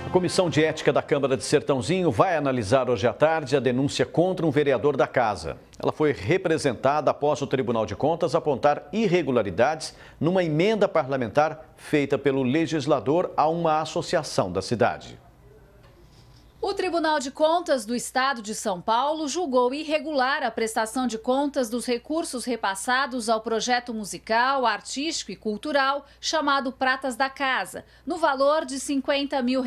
A Comissão de Ética da Câmara de Sertãozinho vai analisar hoje à tarde a denúncia contra um vereador da casa. Ela foi representada após o Tribunal de Contas apontar irregularidades numa emenda parlamentar feita pelo legislador a uma associação da cidade. O Tribunal de Contas do Estado de São Paulo julgou irregular a prestação de contas dos recursos repassados ao projeto musical, artístico e cultural chamado Pratas da Casa, no valor de R$50 mil,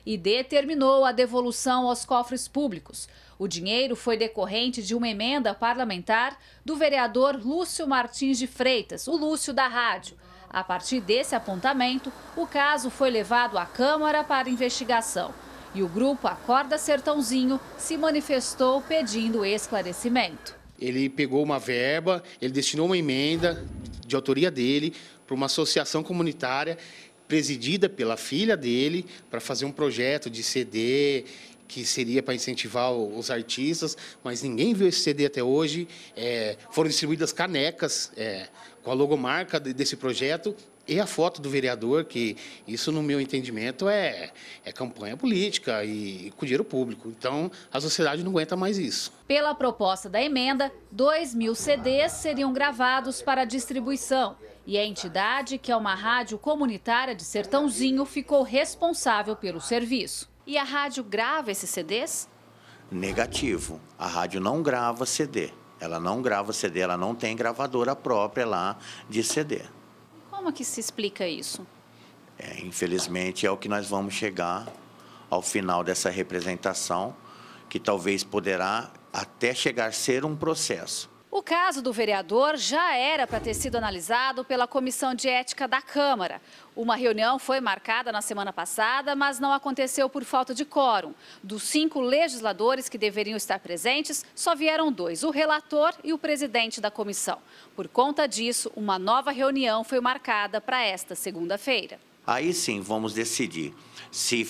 e determinou a devolução aos cofres públicos. O dinheiro foi decorrente de uma emenda parlamentar do vereador Lúcio Martins de Freitas, o Lúcio da Rádio. A partir desse apontamento, o caso foi levado à Câmara para investigação. E o grupo Acorda Sertãozinho se manifestou pedindo esclarecimento. Ele pegou uma verba, ele destinou uma emenda de autoria dele para uma associação comunitária presidida pela filha dele para fazer um projeto de CD que seria para incentivar os artistas, mas ninguém viu esse CD até hoje. Foram distribuídas canecas com a logomarca desse projeto e a foto do vereador, que isso, no meu entendimento, é campanha política e com dinheiro público. Então, a sociedade não aguenta mais isso. Pela proposta da emenda, 2.000 CDs seriam gravados para distribuição. E a entidade, que é uma rádio comunitária de Sertãozinho, ficou responsável pelo serviço. E a rádio grava esses CDs? Negativo. A rádio não grava CD. Ela não grava CD, ela não tem gravadora própria lá de CD. Como que se explica isso? Infelizmente, é o que nós vamos chegar ao final dessa representação, que talvez poderá até chegar a ser um processo. O caso do vereador já era para ter sido analisado pela Comissão de Ética da Câmara. Uma reunião foi marcada na semana passada, mas não aconteceu por falta de quórum. Dos 5 legisladores que deveriam estar presentes, só vieram 2, o relator e o presidente da comissão. Por conta disso, uma nova reunião foi marcada para esta segunda-feira. Aí sim vamos decidir se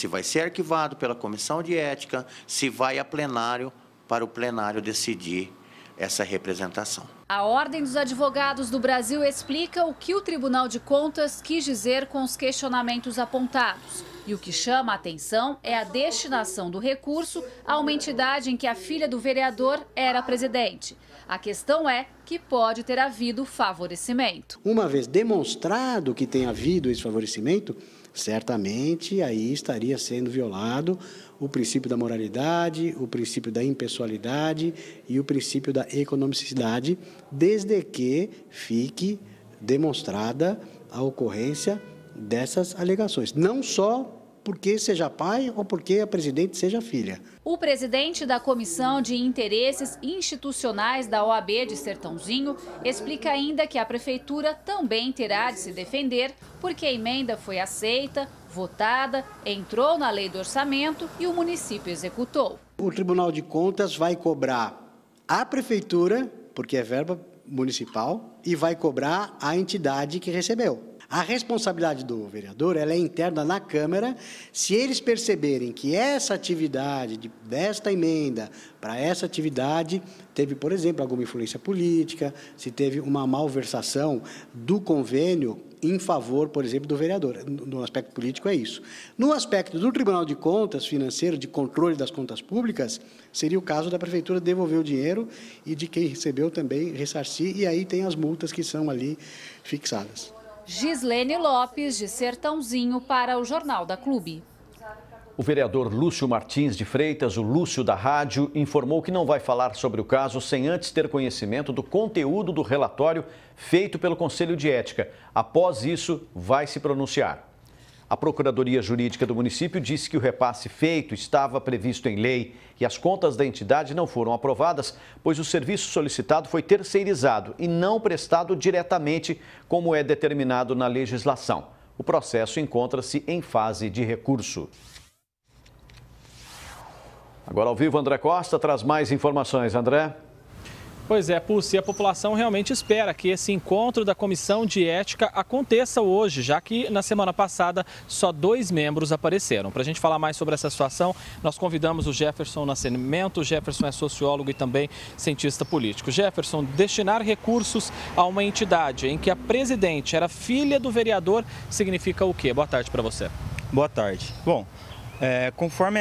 vai ser arquivado pela Comissão de Ética, se vai a plenário, para o plenário decidir essa representação. A Ordem dos Advogados do Brasil explica o que o Tribunal de Contas quis dizer com os questionamentos apontados. E o que chama a atenção é a destinação do recurso a uma entidade em que a filha do vereador era presidente. A questão é que pode ter havido favorecimento. Uma vez demonstrado que tem havido esse favorecimento, certamente aí estaria sendo violado o princípio da moralidade, o princípio da impessoalidade e o princípio da economicidade, desde que fique demonstrada a ocorrência dessas alegações. Não só porque seja pai ou porque a presidente seja filha. O presidente da Comissão de Interesses Institucionais da OAB de Sertãozinho explica ainda que a prefeitura também terá de se defender porque a emenda foi aceita, votada, entrou na lei do orçamento e o município executou. O Tribunal de Contas vai cobrar a prefeitura, porque é verba municipal, e vai cobrar a entidade que recebeu. A responsabilidade do vereador ela é interna na Câmara. Se eles perceberem que essa atividade, desta emenda para essa atividade, teve, por exemplo, alguma influência política, se teve uma malversação do convênio em favor, por exemplo, do vereador. No aspecto político é isso. No aspecto do Tribunal de Contas financeiro, de controle das contas públicas, seria o caso da prefeitura devolver o dinheiro e de quem recebeu também ressarcir, e aí tem as multas que são ali fixadas. Gislene Lopes, de Sertãozinho, para o Jornal da Clube. O vereador Lúcio Martins de Freitas, o Lúcio da Rádio, informou que não vai falar sobre o caso sem antes ter conhecimento do conteúdo do relatório feito pelo Conselho de Ética. Após isso, vai se pronunciar. A Procuradoria Jurídica do município disse que o repasse feito estava previsto em lei e as contas da entidade não foram aprovadas, pois o serviço solicitado foi terceirizado e não prestado diretamente, como é determinado na legislação. O processo encontra-se em fase de recurso. Agora ao vivo, André Costa traz mais informações. André? Pois é, Pulse, a população realmente espera que esse encontro da Comissão de Ética aconteça hoje, já que na semana passada só 2 membros apareceram. Para a gente falar mais sobre essa situação, nós convidamos o Jefferson Nascimento. O Jefferson é sociólogo e também cientista político. Jefferson, destinar recursos a uma entidade em que a presidente era filha do vereador significa o quê? Boa tarde para você. Boa tarde. Bom, conforme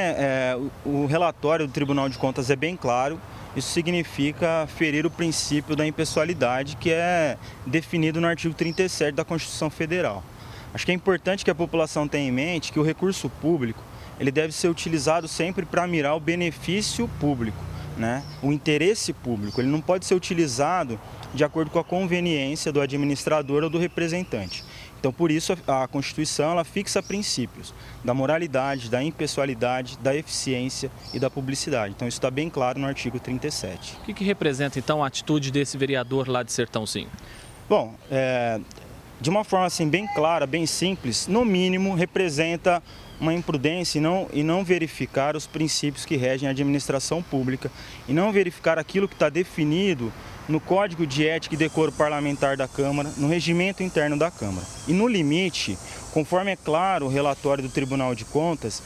o relatório do Tribunal de Contas é bem claro, isso significa ferir o princípio da impessoalidade que é definido no artigo 37 da Constituição Federal. Acho que é importante que a população tenha em mente que o recurso público ele deve ser utilizado sempre para mirar o benefício público, né? O interesse público. Ele não pode ser utilizado de acordo com a conveniência do administrador ou do representante. Então, por isso, a Constituição ela fixa princípios da moralidade, da impessoalidade, da eficiência e da publicidade. Então, isso está bem claro no artigo 37. O que representa, então, a atitude desse vereador lá de Sertãozinho? Bom, de uma forma assim, bem clara, bem simples, no mínimo, representa uma imprudência e não verificar os princípios que regem a administração pública e não verificar aquilo que está definido no Código de Ética e Decoro Parlamentar da Câmara, no regimento interno da Câmara. E no limite, conforme é claro o relatório do Tribunal de Contas,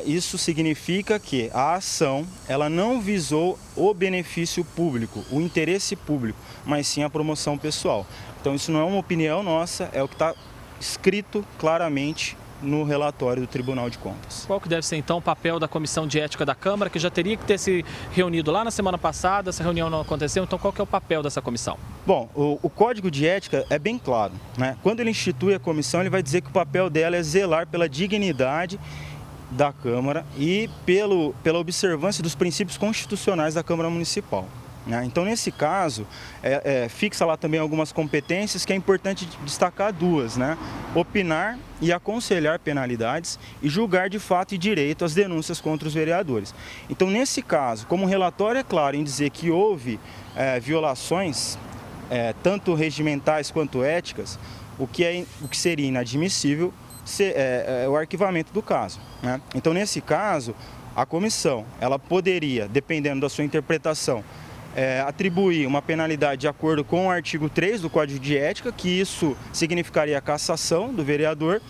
isso significa que a ação ela não visou o benefício público, o interesse público, mas sim a promoção pessoal. Então isso não é uma opinião nossa, é o que está escrito claramente no relatório do Tribunal de Contas. Qual que deve ser então o papel da Comissão de Ética da Câmara, que já teria que ter se reunido lá na semana passada, essa reunião não aconteceu, então qual que é o papel dessa comissão? Bom, o Código de Ética é bem claro, né? Quando ele institui a comissão, ele vai dizer que o papel dela é zelar pela dignidade da Câmara e pela observância dos princípios constitucionais da Câmara Municipal. Então, nesse caso, fixa lá também algumas competências que é importante destacar duas, né? Opinar e aconselhar penalidades e julgar de fato e direito as denúncias contra os vereadores. Então, nesse caso, como o relatório é claro em dizer que houve violações, tanto regimentais quanto éticas, o que seria inadmissível é o arquivamento do caso, né? Então, nesse caso, a comissão ela poderia, dependendo da sua interpretação, atribuir uma penalidade de acordo com o artigo 3 do Código de Ética, que isso significaria a cassação do vereador,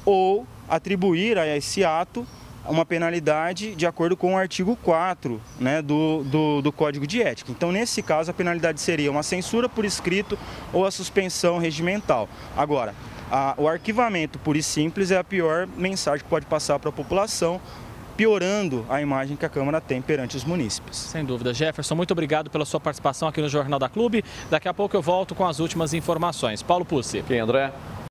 ou atribuir a esse ato uma penalidade de acordo com o artigo 4, né, do Código de Ética. Então, nesse caso, a penalidade seria uma censura por escrito ou a suspensão regimental. Agora, o arquivamento puro e simples é a pior mensagem que pode passar para a população, piorando a imagem que a Câmara tem perante os munícipes. Sem dúvida. Jefferson, muito obrigado pela sua participação aqui no Jornal da Clube. Daqui a pouco eu volto com as últimas informações. Paulo Pucci. Quem, André?